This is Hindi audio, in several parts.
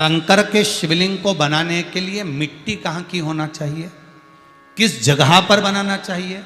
शंकर के शिवलिंग को बनाने के लिए मिट्टी कहाँ की होना चाहिए, किस जगह पर बनाना चाहिए,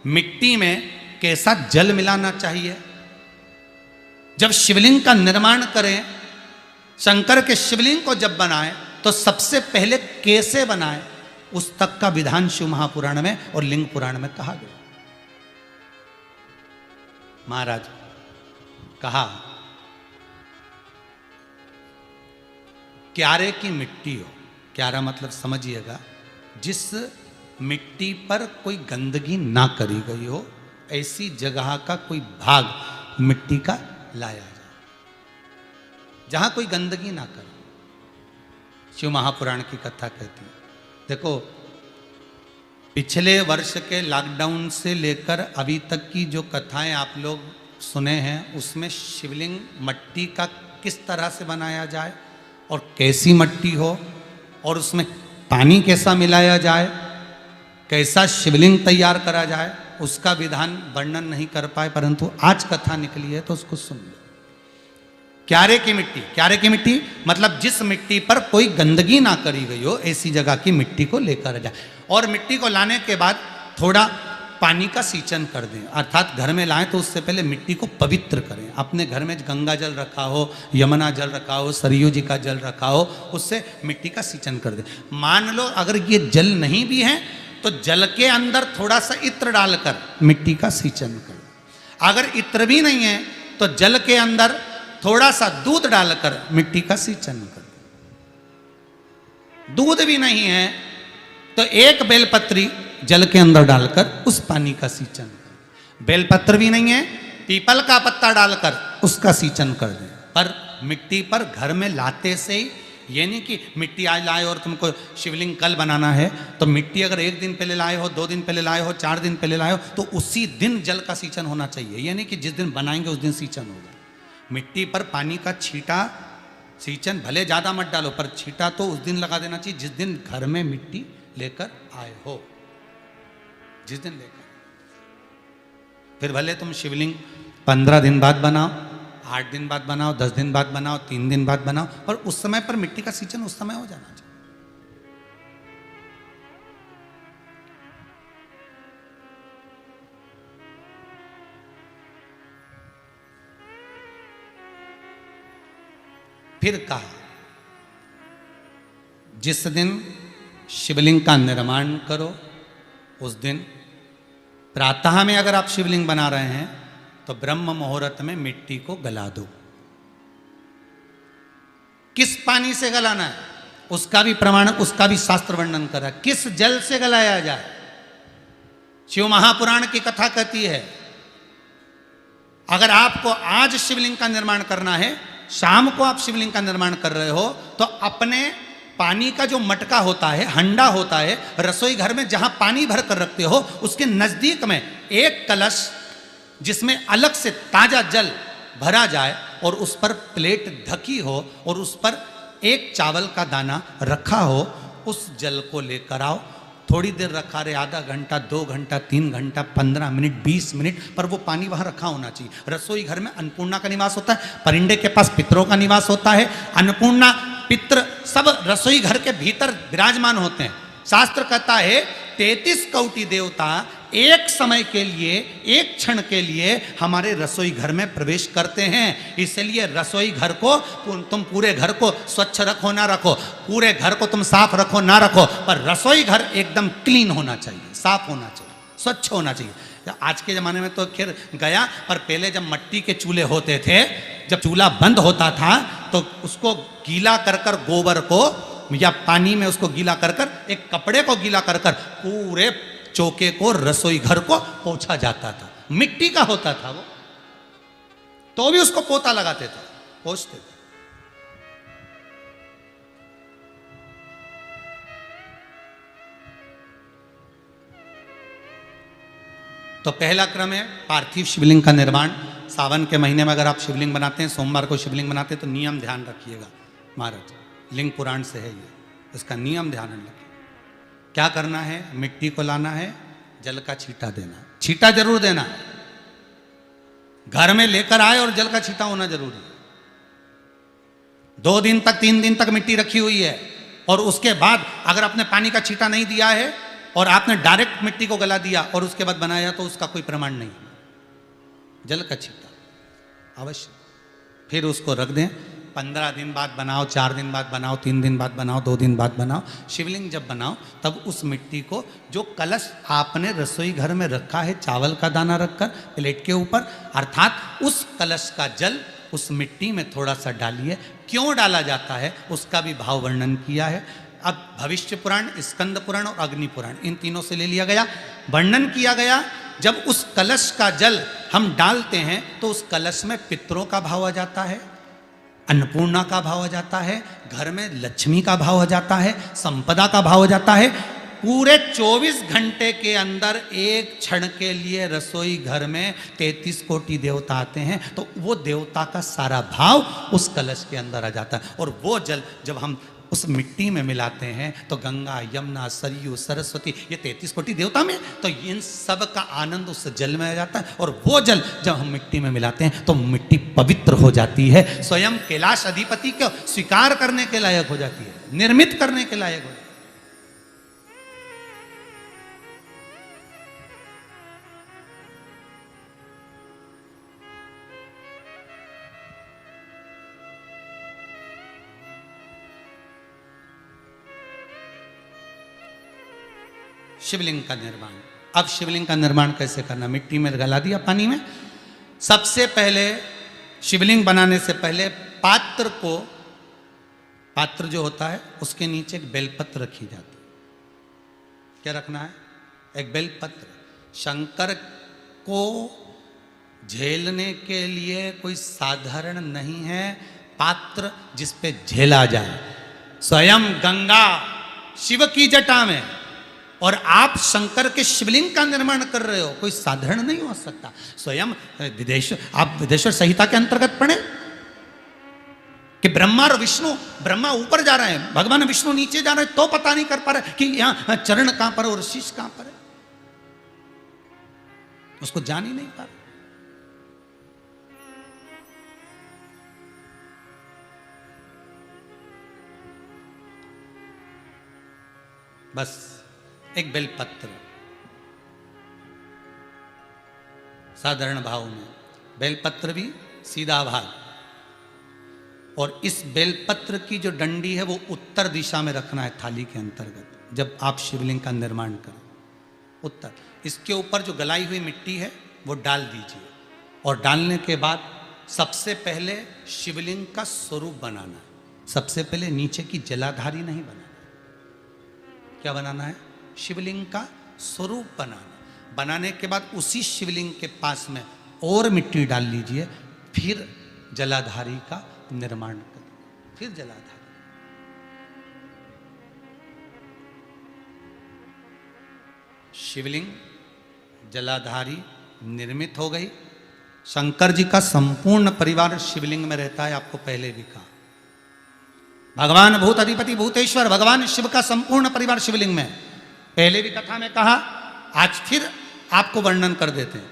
मिट्टी में कैसा जल मिलाना चाहिए। जब शिवलिंग का निर्माण करें, शंकर के शिवलिंग को जब बनाएं तो सबसे पहले कैसे बनाएं, उस तक का विधान शिव महापुराण में और लिंग पुराण में कहा गया। महाराज कहा क्यारे की मिट्टी हो, क्यारा मतलब समझिएगा जिस मिट्टी पर कोई गंदगी ना करी गई हो, ऐसी जगह का कोई भाग मिट्टी का लाया जाए जहां कोई गंदगी ना करे। शिव महापुराण की कथा कहती है। देखो, पिछले वर्ष के लॉकडाउन से लेकर अभी तक की जो कथाएं आप लोग सुने हैं, उसमें शिवलिंग मट्टी का किस तरह से बनाया जाए और कैसी मट्टी हो और उसमें पानी कैसा मिलाया जाए, कैसा शिवलिंग तैयार करा जाए, उसका विधान वर्णन नहीं कर पाए, परंतु आज कथा निकली है तो उसको सुन लो। क्यारे की मिट्टी, क्यारे की मिट्टी मतलब जिस मिट्टी पर कोई गंदगी ना करी गई हो, ऐसी जगह की मिट्टी को लेकर जाए और मिट्टी को लाने के बाद थोड़ा पानी का सींचन कर दें, अर्थात घर में लाएं तो उससे पहले मिट्टी को पवित्र करें। अपने घर में गंगा जल रखा हो, यमुना जल रखा हो, सरयू जी का जल रखा हो, उससे मिट्टी का सींचन कर दें। मान लो अगर ये जल नहीं भी है तो जल के अंदर थोड़ा सा इत्र डालकर मिट्टी का सींचन करें। अगर इत्र भी नहीं है तो जल के अंदर थोड़ा सा दूध डालकर मिट्टी का सींचन कर दें। दूध भी नहीं है तो एक बेलपत्री जल के अंदर डालकर उस पानी का सींचन करें। बेलपत्र भी नहीं है, पीपल का पत्ता डालकर उसका सींचन कर दें। पर मिट्टी पर घर में लाते से ही, ये नहीं कि मिट्टी आज लाए और तुमको शिवलिंग कल बनाना है, तो मिट्टी अगर एक दिन पहले लाए हो, 2 दिन पहले लाए हो, 4 दिन पहले लाए हो, तो उसी दिन जल का सींचन होना चाहिए। ये नहीं कि जिस दिन बनाएंगे उस दिन सींचन होगा। मिट्टी पर पानी का छींटा, सींचन भले ज़्यादा मत डालो, पर छींटा तो उस दिन लगा देना चाहिए जिस दिन घर में मिट्टी लेकर आए हो, जिस दिन लेकर। फिर भले तुम शिवलिंग 15 दिन बाद बनाओ, 8 दिन बाद बनाओ, 10 दिन बाद बनाओ, 3 दिन बाद बनाओ, पर उस समय पर मिट्टी का सींचन उस समय हो जाना चाहिए। फिर कहा जिस दिन शिवलिंग का निर्माण करो उस दिन प्रातः में अगर आप शिवलिंग बना रहे हैं तो ब्रह्म मुहूर्त में मिट्टी को गला दो। किस पानी से गलाना है उसका भी प्रमाण, उसका भी शास्त्र वर्णन करा। किस जल से गलाया जाए, शिव महापुराण की कथा कहती है अगर आपको आज शिवलिंग का निर्माण करना है, शाम को आप शिवलिंग का निर्माण कर रहे हो, तो अपने पानी का जो मटका होता है, हंडा होता है, रसोई घर में जहां पानी भर कर रखते हो, उसके नजदीक में एक कलश जिसमें अलग से ताजा जल भरा जाए और उस पर प्लेट ढकी हो और उस पर एक चावल का दाना रखा हो, उस जल को लेकर आओ। थोड़ी देर रखा रहे, आधा घंटा, 2 घंटा, 3 घंटा, 15 मिनट, 20 मिनट, पर वो पानी वहां रखा होना चाहिए। रसोई घर में अन्नपूर्णा का निवास होता है, परिंदे के पास पितरों का निवास होता है। अन्नपूर्णा, पित्र सब रसोई घर के भीतर विराजमान होते हैं। शास्त्र कहता है 33 कोटि देवता एक समय के लिए, एक क्षण के लिए हमारे रसोई घर में प्रवेश करते हैं। इसलिए रसोई घर को तुम पूरे घर को स्वच्छ रखो ना रखो, पूरे घर को तुम साफ रखो ना रखो, पर रसोई घर एकदम क्लीन होना चाहिए, साफ होना चाहिए, स्वच्छ होना चाहिए। आज के ज़माने में तो खैर गया, पर पहले जब मट्टी के चूल्हे होते थे, जब चूल्हा बंद होता था तो उसको गीला कर कर, गोबर को या पानी में उसको गीला कर कर, एक कपड़े को गीला कर कर पूरे चौके को, रसोई घर को पोंछा जाता था। मिट्टी का होता था वो, तो भी उसको पोता लगाते थे, पोंछते थे। तो पहला क्रम है पार्थिव शिवलिंग का निर्माण। सावन के महीने में अगर आप शिवलिंग बनाते हैं, सोमवार को शिवलिंग बनाते हैं, तो नियम ध्यान रखिएगा महाराज, लिंग पुराण से है ये, इसका नियम ध्यान रखिए। क्या करना है, मिट्टी को लाना है, जल का छींटा देना, छींटा जरूर देना, घर में लेकर आए और जल का छींटा होना जरूरी है। 2 दिन तक 3 दिन तक मिट्टी रखी हुई है, और उसके बाद अगर आपने पानी का छींटा नहीं दिया है और आपने डायरेक्ट मिट्टी को गला दिया और उसके बाद बनाया, तो उसका कोई प्रमाण नहीं है। जल का छींटा अवश्य। फिर उसको रख दें, 15 दिन बाद बनाओ, 4 दिन बाद बनाओ, 3 दिन बाद बनाओ, 2 दिन बाद बनाओ। शिवलिंग जब बनाओ तब उस मिट्टी को, जो कलश आपने रसोई घर में रखा है चावल का दाना रखकर प्लेट के ऊपर, अर्थात उस कलश का जल उस मिट्टी में थोड़ा सा डालिए। क्यों डाला जाता है उसका भी भाव वर्णन किया है। अब भविष्य पुराण, स्कंद पुराण और अग्नि पुराण, इन तीनों से ले लिया गया, वर्णन किया गया। जब उस कलश का जल हम डालते हैं तो उस कलश में पितरों का भाव आ जाता है, अन्नपूर्णा का भाव आ जाता है, घर में लक्ष्मी का भाव आ जाता है, संपदा का भाव आ जाता है। पूरे 24 घंटे के अंदर एक क्षण के लिए रसोई घर में 33 कोटि देवता आते हैं, तो वो देवता का सारा भाव उस कलश के अंदर आ जाता है। और वो जल जब हम उस मिट्टी में मिलाते हैं तो गंगा, यमुना, सरयू, सरस्वती, ये 33 कोटि देवता में, तो इन सब का आनंद उस जल में आ जाता है। और वो जल जब हम मिट्टी में मिलाते हैं तो मिट्टी पवित्र हो जाती है, स्वयं कैलाश अधिपति को स्वीकार करने के लायक हो जाती है, निर्मित करने के लायक हो जाती है। शिवलिंग का निर्माण। अब शिवलिंग का निर्माण कैसे करना? मिट्टी में गला दिया पानी में। सबसे पहले शिवलिंग बनाने से पहले पात्र जो होता है उसके नीचे एक बेलपत्र रखी जाती है। क्या रखना है? एक बेलपत्र। शंकर को झेलने के लिए कोई साधारण नहीं है पात्र जिस पे झेला जाए। स्वयं गंगा शिव की जटा में, और आप शंकर के शिवलिंग का निर्माण कर रहे हो, कोई साधारण नहीं हो सकता। स्वयं आप विदेश्वर संहिता के अंतर्गत पढ़े कि ब्रह्मा और विष्णु, ब्रह्मा ऊपर जा रहे हैं, भगवान विष्णु नीचे जा रहे हैं, तो पता नहीं कर पा रहे कि यहां चरण कहां पर और शीश कहां पर है, उसको जान ही नहीं पा रहे। बस एक बेलपत्र साधारण भाव में, बेलपत्र भी सीधा भाग, और इस बेलपत्र की जो डंडी है वो उत्तर दिशा में रखना है थाली के अंतर्गत। जब आप शिवलिंग का निर्माण करें उत्तर, इसके ऊपर जो गलाई हुई मिट्टी है वो डाल दीजिए, और डालने के बाद सबसे पहले शिवलिंग का स्वरूप बनाना है। सबसे पहले नीचे की जलाधारी नहीं बनाना, क्या बनाना है? शिवलिंग का स्वरूप बनाना। बनाने के बाद उसी शिवलिंग के पास में और मिट्टी डाल लीजिए, फिर जलाधारी का निर्माण करिए, फिर जलाधारी। शिवलिंग जलाधारी निर्मित हो गई। शंकर जी का संपूर्ण परिवार शिवलिंग में रहता है, आपको पहले भी कहा। भगवान भूत अधिपति भूतेश्वर भगवान शिव का संपूर्ण परिवार शिवलिंग में, पहले भी कथा में कहा, आज फिर आपको वर्णन कर देते हैं।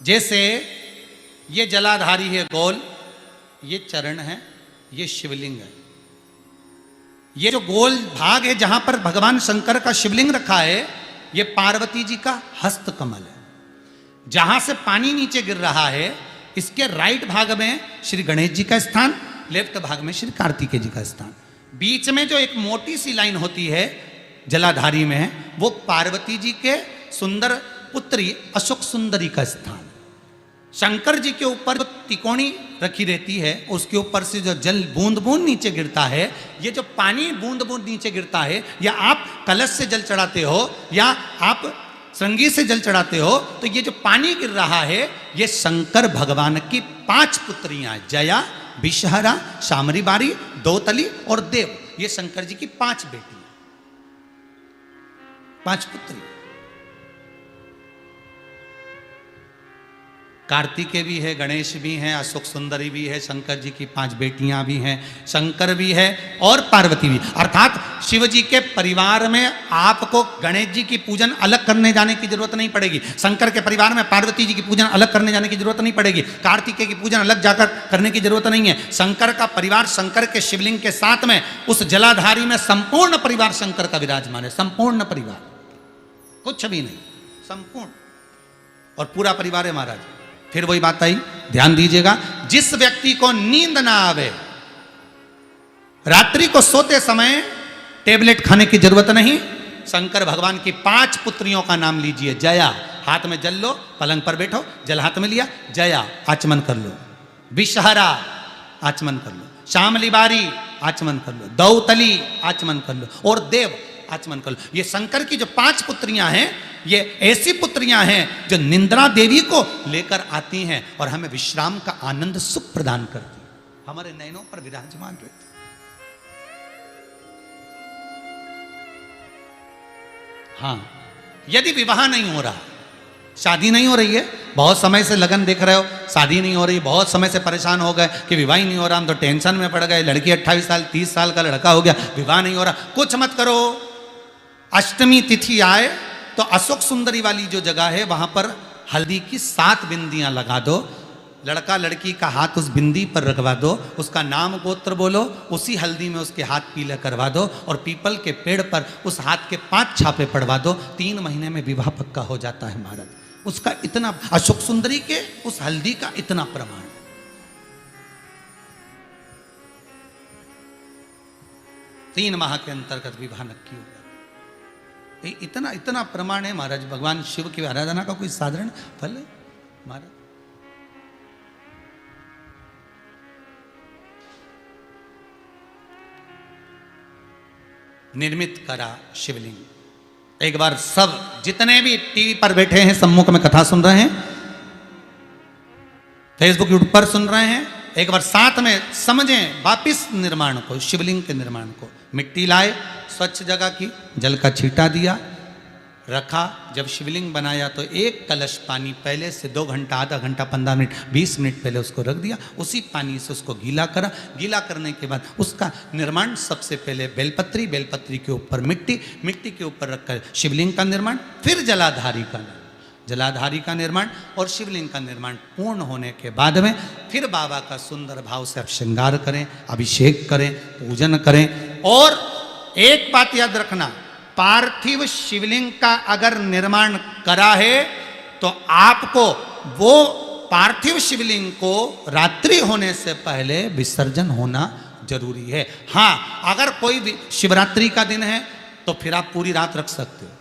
जैसे ये जलाधारी है गोल, ये चरण है, ये शिवलिंग है। ये जो गोल भाग है जहां पर भगवान शंकर का शिवलिंग रखा है, ये पार्वती जी का हस्त कमल है। जहां से पानी नीचे गिर रहा है, इसके राइट भाग में श्री गणेश जी का स्थान, लेफ्ट भाग में श्री कार्तिकेय जी का स्थान। बीच में जो एक मोटी सी लाइन होती है जलाधारी में है, वो पार्वती जी के सुंदर पुत्री अशोक सुंदरी का स्थान। शंकर जी के ऊपर जो तिकोनी रखी रहती है, उसके ऊपर से जो जल बूंद बूंद नीचे गिरता है, ये जो पानी बूंद बूंद नीचे गिरता है, या आप कलश से जल चढ़ाते हो या आप श्रृंगी से जल चढ़ाते हो, तो ये जो पानी गिर रहा है, ये शंकर भगवान की 5 पुत्रियां, जया, विषहरा, शामरी बारी, दोतली और देव, ये शंकर जी की 5 बेटी, 5 पुत्री। कार्तिकेय भी है, गणेश भी हैं, अशोक सुंदरी भी है, शंकर जी की 5 बेटियां भी हैं, शंकर भी है और पार्वती भी। अर्थात शिव जी के परिवार में आपको गणेश जी की पूजन अलग करने जाने की जरूरत नहीं पड़ेगी, शंकर के परिवार में पार्वती जी की पूजन अलग करने जाने की जरूरत नहीं पड़ेगी, कार्तिकेय की पूजन अलग जाकर करने की जरूरत नहीं है। शंकर का परिवार शंकर के शिवलिंग के साथ में उस जलाधारी में संपूर्ण परिवार शंकर का विराजमान है, संपूर्ण परिवार, कुछ भी नहीं, संपूर्ण और पूरा परिवार है महाराज। फिर वही बात आई, ध्यान दीजिएगा, जिस व्यक्ति को नींद ना आवे, रात्रि को सोते समय टेबलेट खाने की जरूरत नहीं, शंकर भगवान की 5 पुत्रियों का नाम लीजिए। जया, हाथ में जल लो, पलंग पर बैठो, जल हाथ में लिया, जया आचमन कर लो, विषहरा आचमन कर लो, शामली बारी आचमन कर लो, दौतली आचमन कर लो और देव आचमन कर लो। ये शंकर की जो 5 पुत्रियां हैं, ये ऐसी पुत्रियां हैं जो निंद्रा देवी को लेकर आती हैं और हमें विश्राम का आनंद सुख प्रदान करती हैं, हमारे नयनों पर विराजमान रहती। हाँ, यदि विवाह नहीं हो रहा, शादी नहीं हो रही है, बहुत समय से लगन देख रहे हो, शादी नहीं हो रही, बहुत समय से परेशान हो गए कि विवाह ही नहीं हो रहा, हम तो टेंशन में पड़ गए, लड़की 28 साल 30 साल का लड़का हो गया, विवाह नहीं हो रहा, कुछ मत करो। अष्टमी तिथि आए तो अशोक सुंदरी वाली जो जगह है वहां पर हल्दी की 7 बिंदियां लगा दो, लड़का लड़की का हाथ उस बिंदी पर रखवा दो, उसका नाम गोत्र बोलो, उसी हल्दी में उसके हाथ पीला करवा दो और पीपल के पेड़ पर उस हाथ के 5 छापे पड़वा दो, 3 महीने में विवाह पक्का हो जाता है महाराज। उसका इतना, अशोक सुंदरी के उस हल्दी का इतना प्रमाण, 3 माह के अंतर्गत विवाह नक्की होगा, इतना इतना प्रमाण है महाराज। भगवान शिव की आराधना का कोई साधारण फल है महाराज। निर्मित करा शिवलिंग। एक बार सब जितने भी टीवी पर बैठे हैं, सम्मुख में कथा सुन रहे हैं, फेसबुक यूट्यूब पर सुन रहे हैं, एक बार साथ में समझें वापिस निर्माण को, शिवलिंग के निर्माण को। मिट्टी लाए, स्वच्छ जगह की, जल का छींटा दिया, रखा। जब शिवलिंग बनाया तो 1 कलश पानी पहले से 2 घंटा, आधा घंटा, 15 मिनट, 20 मिनट पहले उसको रख दिया, उसी पानी से उसको गीला करा। गीला करने के बाद उसका निर्माण सबसे पहले बेलपत्री, बेलपत्री के ऊपर मिट्टी, मिट्टी के ऊपर रखकर शिवलिंग का निर्माण, फिर जलाधारी का निर्माण और शिवलिंग का निर्माण पूर्ण होने के बाद में फिर बाबा का सुंदर भाव से आप श्रृंगार करें, अभिषेक करें, पूजन करें। और एक बात याद रखना, पार्थिव शिवलिंग का अगर निर्माण करा है तो आपको वो पार्थिव शिवलिंग को रात्रि होने से पहले विसर्जन होना जरूरी है। हाँ, अगर कोई शिवरात्रि का दिन है तो फिर आप पूरी रात रख सकते हो,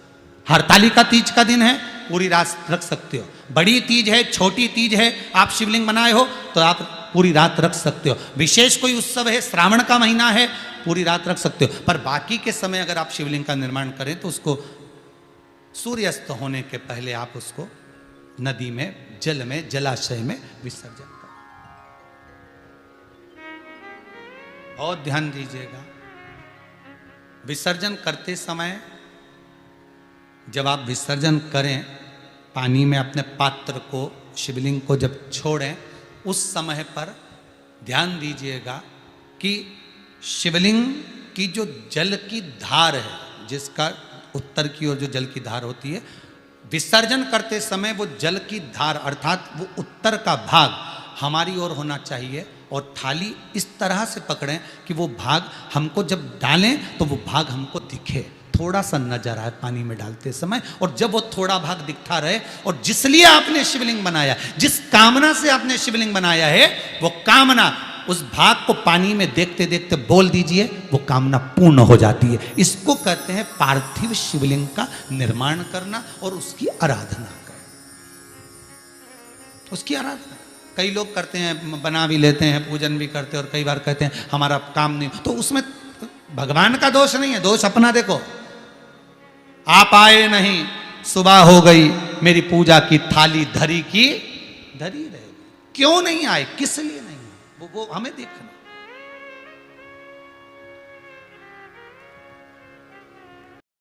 हरतालिका तीज का दिन है पूरी रात रख सकते हो, बड़ी तीज है, छोटी तीज है, आप शिवलिंग बनाए हो तो आप पूरी रात रख सकते हो, विशेष कोई उत्सव है, श्रावण का महीना है, पूरी रात रख सकते हो। पर बाकी के समय अगर आप शिवलिंग का निर्माण करें तो उसको सूर्यास्त होने के पहले आप उसको नदी में, जल में, जलाशय में विसर्जन करें। बहुत ध्यान दीजिएगा, विसर्जन करते समय जब आप विसर्जन करें, पानी में अपने पात्र को, शिवलिंग को जब छोड़ें, उस समय पर ध्यान दीजिएगा कि शिवलिंग की जो जल की धार है, जिसका उत्तर की ओर जो जल की धार होती है, विसर्जन करते समय वो जल की धार अर्थात वो उत्तर का भाग हमारी ओर होना चाहिए और थाली इस तरह से पकड़ें कि वो भाग हमको जब डालें तो वो भाग हमको दिखे, थोड़ा सा नजर आए पानी में डालते समय, और जब वो थोड़ा भाग दिखता रहे, और जिसलिए आपने शिवलिंग बनाया, जिस कामना से आपने शिवलिंग बनाया है, वो कामना उस भाग को पानी में देखते देखते बोल दीजिए, वो कामना पूर्ण हो जाती है। इसको कहते हैं पार्थिव शिवलिंग का निर्माण करना और उसकी आराधना करना, उसकी आराधना। कई लोग करते हैं, बना भी लेते हैं, पूजन भी करते हैं, और कई बार कहते हैं हमारा काम नहीं, तो उसमें भगवान का दोष नहीं है, दोष अपना देखो। आप आए नहीं, सुबह हो गई, मेरी पूजा की थाली धरी की धरी रहेगी। क्यों नहीं आए, किस लिए नहीं, वो हमें देखना।